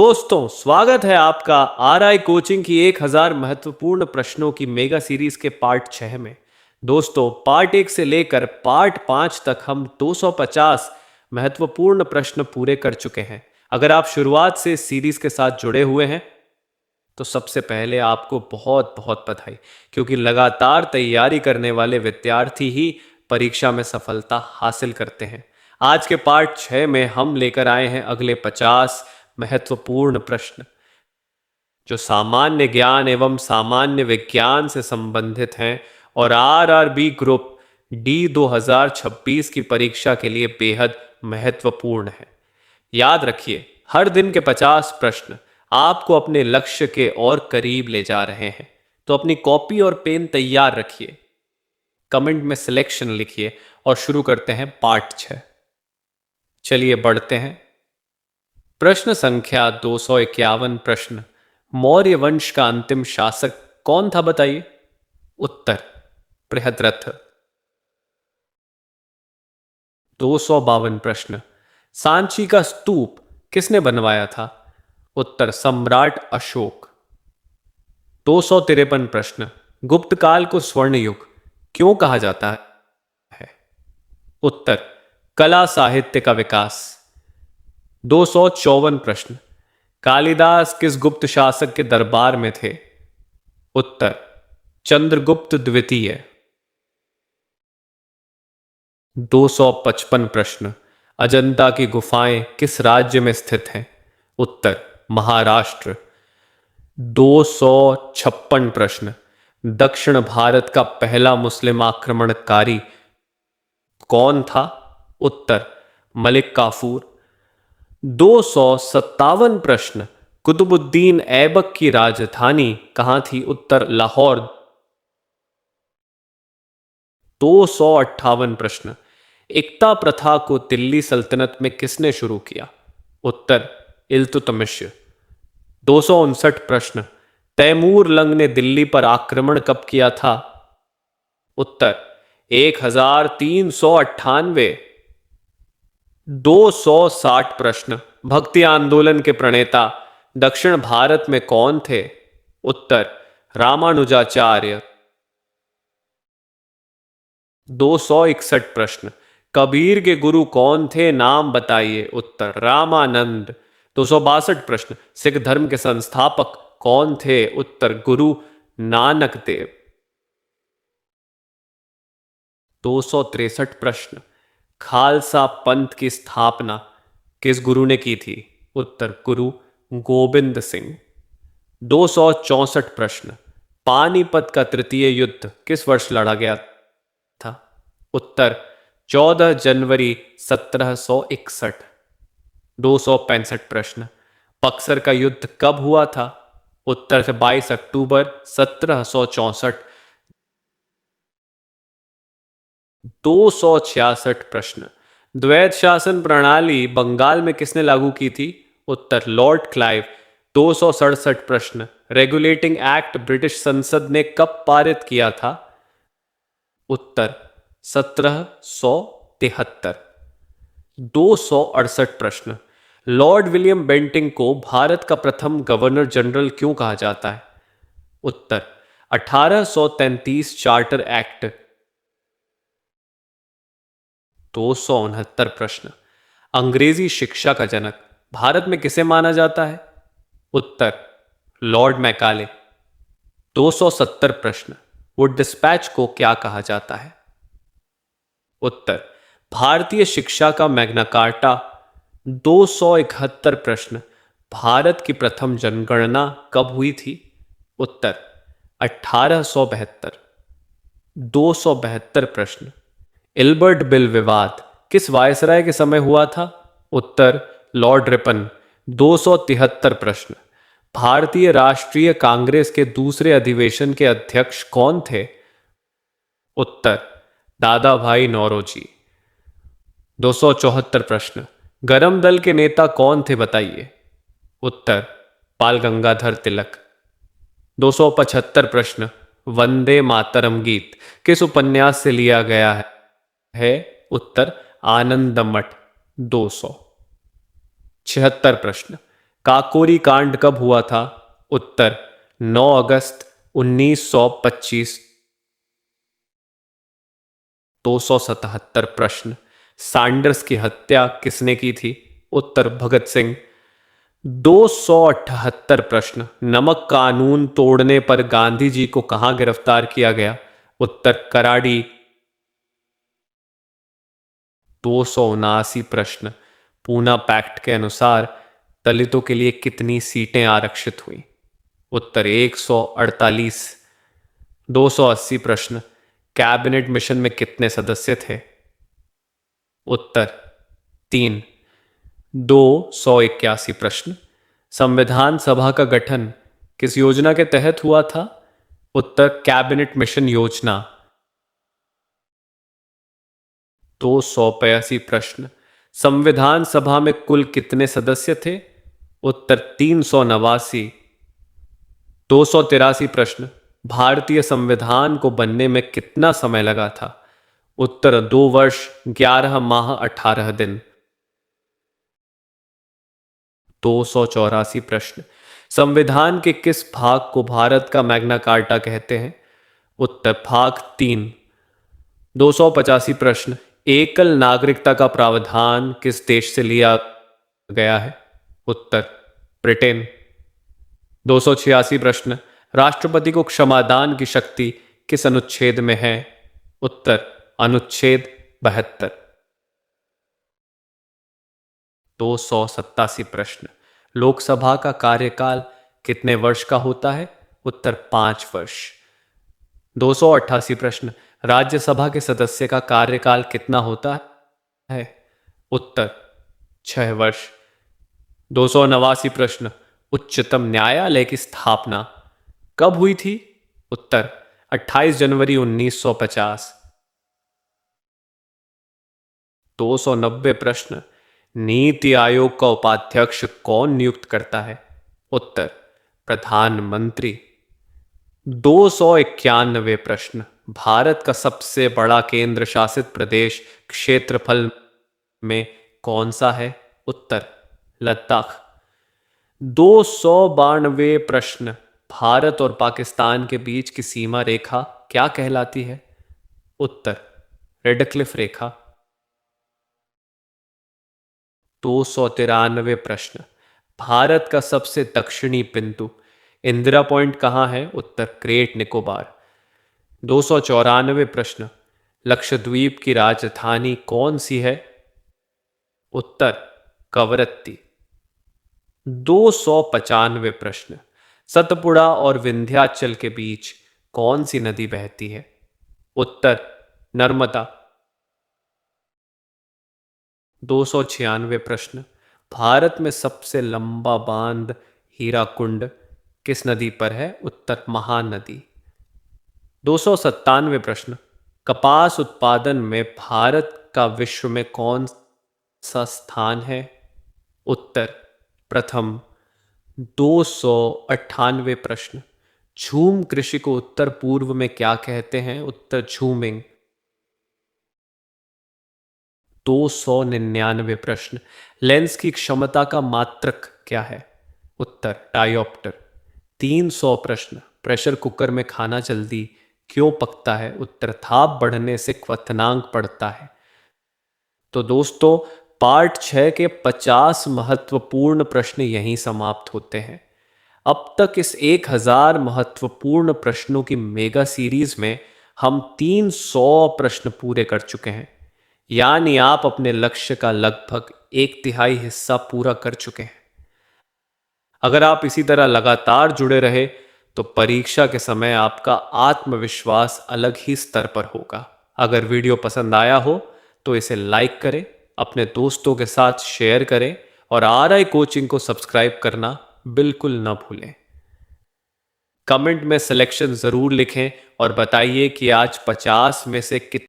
दोस्तों, स्वागत है आपका आरआई कोचिंग की 1000 महत्वपूर्ण प्रश्नों की मेगा सीरीज के पार्ट 6 में। दोस्तों, पार्ट 1 से लेकर पार्ट 5 तक हम 250 महत्वपूर्ण प्रश्न पूरे कर चुके हैं। अगर आप शुरुआत से इस सीरीज के साथ जुड़े हुए हैं तो सबसे पहले आपको बहुत बहुत बधाई, क्योंकि लगातार तैयारी करने वाले विद्यार्थी ही परीक्षा में सफलता हासिल करते हैं। आज के पार्ट 6 में हम लेकर आए हैं अगले 50 महत्वपूर्ण प्रश्न जो सामान्य ज्ञान एवं सामान्य विज्ञान से संबंधित हैं और आरआरबी ग्रुप डी 2026 की परीक्षा के लिए बेहद महत्वपूर्ण है। याद रखिए, हर दिन के 50 प्रश्न आपको अपने लक्ष्य के और करीब ले जा रहे हैं। तो अपनी कॉपी और पेन तैयार रखिए, कमेंट में सिलेक्शन लिखिए और शुरू करते हैं पार्ट 6। चलिए बढ़ते हैं। प्रश्न संख्या 251 प्रश्न, मौर्य वंश का अंतिम शासक कौन था बताइए। उत्तर, बृहद्रथ। 252 प्रश्न, सांची का स्तूप किसने बनवाया था। उत्तर, सम्राट अशोक। 253 प्रश्न, गुप्त काल को स्वर्ण युग क्यों कहा जाता है। उत्तर, कला साहित्य का विकास। 254 प्रश्न, कालिदास किस गुप्त शासक के दरबार में थे। उत्तर, चंद्रगुप्त द्वितीय। 255 प्रश्न, अजंता की गुफाएं किस राज्य में स्थित हैं। उत्तर, महाराष्ट्र। 256 प्रश्न, दक्षिण भारत का पहला मुस्लिम आक्रमणकारी कौन था। उत्तर, मलिक काफूर। 257 प्रश्न, कुतुबुद्दीन ऐबक की राजधानी कहां थी। उत्तर, लाहौर। 258 प्रश्न, एकता प्रथा को दिल्ली सल्तनत में किसने शुरू किया। उत्तर, इल्तुतमिश। 259 प्रश्न, तैमूर लंग ने दिल्ली पर आक्रमण कब किया था। उत्तर, 1398। 260 प्रश्न, भक्ति आंदोलन के प्रणेता दक्षिण भारत में कौन थे। उत्तर, रामानुजाचार्य। 261 प्रश्न, कबीर के गुरु कौन थे, नाम बताइए। उत्तर, रामानंद। 262 प्रश्न, सिख धर्म के संस्थापक कौन थे। उत्तर, गुरु नानक देव। 263 प्रश्न, खालसा पंथ की स्थापना किस गुरु ने की थी। उत्तर, गुरु गोविंद सिंह। 264 प्रश्न, पानीपत का तृतीय युद्ध किस वर्ष लड़ा गया था। उत्तर, 14 जनवरी 1761। 265 प्रश्न, बक्सर का युद्ध कब हुआ था। उत्तर, 22 अक्टूबर 1764। 266 प्रश्न, द्वैत शासन प्रणाली बंगाल में किसने लागू की थी। उत्तर, लॉर्ड क्लाइव। 267 प्रश्न, रेगुलेटिंग एक्ट ब्रिटिश संसद ने कब पारित किया था। उत्तर, 1773। 268 प्रश्न, लॉर्ड विलियम बेंटिंग को भारत का प्रथम गवर्नर जनरल क्यों कहा जाता है। उत्तर, 1833 चार्टर एक्ट। 269 प्रश्न, अंग्रेजी शिक्षा का जनक भारत में किसे माना जाता है। उत्तर, लॉर्ड मैकाले। 270 प्रश्न, वुड डिस्पैच को क्या कहा जाता है। उत्तर, भारतीय शिक्षा का मैग्ना कार्टा। 271 प्रश्न, भारत की प्रथम जनगणना कब हुई थी। उत्तर, 1872। 272 प्रश्न, इल्बर्ट बिल विवाद किस वायसराय के समय हुआ था। उत्तर, लॉर्ड रिपन। 273 प्रश्न, भारतीय राष्ट्रीय कांग्रेस के दूसरे अधिवेशन के अध्यक्ष कौन थे। उत्तर, दादा भाई नौरोजी। 274 प्रश्न, गरम दल के नेता कौन थे बताइए। उत्तर, बाल गंगाधर तिलक। 275 प्रश्न, वंदे मातरम गीत किस उपन्यास से लिया गया है। उत्तर, आनंदमठ। 276 प्रश्न, काकोरी कांड कब हुआ था? उत्तर 9 अगस्त 1925। 277 प्रश्न। सैंडर्स की हत्या किसने की थी? उत्तर भगत सिंह। 278 प्रश्न। नमक कानून तोड़ने पर गांधी जी को कहां गिरफ्तार किया गया? उत्तर कराड़ी। 279 प्रश्न। पूना पैक्ट के अनुसार दलितों के लिए कितनी सीटें आरक्षित हुई? उत्तर 148। 280 प्रश्न। कैबिनेट मिशन में कितने सदस्य थे? उत्तर 3। 281 प्रश्न। संविधान सभा का गठन किस योजना के तहत हुआ था? उत्तर कैबिनेट मिशन योजना। 282 प्रश्न। संविधान सभा में कुल कितने सदस्य थे? उत्तर 389। 283 प्रश्न। भारतीय संविधान को बनने में कितना समय लगा था? उत्तर 2 वर्ष 11 माह 18 दिन। 284 प्रश्न। संविधान के किस भाग को भारत का मैग्ना कार्टा कहते हैं? उत्तर भाग 3। 285 प्रश्न। एकल नागरिकता का प्रावधान किस देश से लिया गया है? उत्तर ब्रिटेन। 286 प्रश्न। राष्ट्रपति को क्षमादान की शक्ति किस अनुच्छेद में है? उत्तर अनुच्छेद 72। 287 प्रश्न। लोकसभा का कार्यकाल कितने वर्ष का होता है? उत्तर 5 वर्ष। 288 प्रश्न। राज्यसभा के सदस्य का कार्यकाल कितना होता है? उत्तर 6 वर्ष। 289 प्रश्न। उच्चतम न्यायालय की स्थापना कब हुई थी? उत्तर 28 जनवरी 1950। 290 प्रश्न। नीति आयोग का उपाध्यक्ष कौन नियुक्त करता है? उत्तर प्रधानमंत्री। 291 प्रश्न। भारत का सबसे बड़ा केंद्र शासित प्रदेश क्षेत्रफल में कौन सा है? उत्तर लद्दाख। 292 प्रश्न। भारत और पाकिस्तान के बीच की सीमा रेखा क्या कहलाती है? उत्तर रेडक्लिफ रेखा। 293 प्रश्न। भारत का सबसे दक्षिणी बिंदु इंदिरा पॉइंट कहाँ है? उत्तर ग्रेट निकोबार। 294 प्रश्न। लक्षद्वीप की राजधानी कौन सी है? उत्तर कवरत्ती। 295 प्रश्न। सतपुड़ा और विंध्याचल के बीच कौन सी नदी बहती है? उत्तर नर्मदा। 296 प्रश्न। भारत में सबसे लंबा बांध हीराकुंड किस नदी पर है? उत्तर महानदी। 297 प्रश्न। कपास उत्पादन में भारत का विश्व में कौन सा स्थान है? उत्तर प्रथम। 298 प्रश्न। झूम कृषि को उत्तर पूर्व में क्या कहते हैं? उत्तर झूमिंग। 299 प्रश्न। लेंस की क्षमता का मात्रक क्या है? उत्तर डायोप्टर। 300 प्रश्न। प्रेशर कुकर में खाना जल्दी क्यों पकता है? उत्तर ताप बढ़ने से क्वथनांक बढ़ता है। तो दोस्तों, पार्ट 6 के 50 महत्वपूर्ण प्रश्न यहीं समाप्त होते हैं। अब तक इस 1000 महत्वपूर्ण प्रश्नों की मेगा सीरीज में हम 300 प्रश्न पूरे कर चुके हैं। यानी आप अपने लक्ष्य का लगभग 1/3 हिस्सा पूरा कर चुके हैं। अगर आप इसी तरह लगातार जुड़े रहे तो परीक्षा के समय आपका आत्मविश्वास अलग ही स्तर पर होगा। अगर वीडियो पसंद आया हो तो इसे लाइक करें, अपने दोस्तों के साथ शेयर करें और RI कोचिंग को सब्सक्राइब करना बिल्कुल न भूलें। कमेंट में सिलेक्शन जरूर लिखें और बताइए कि आज 50 में से कितने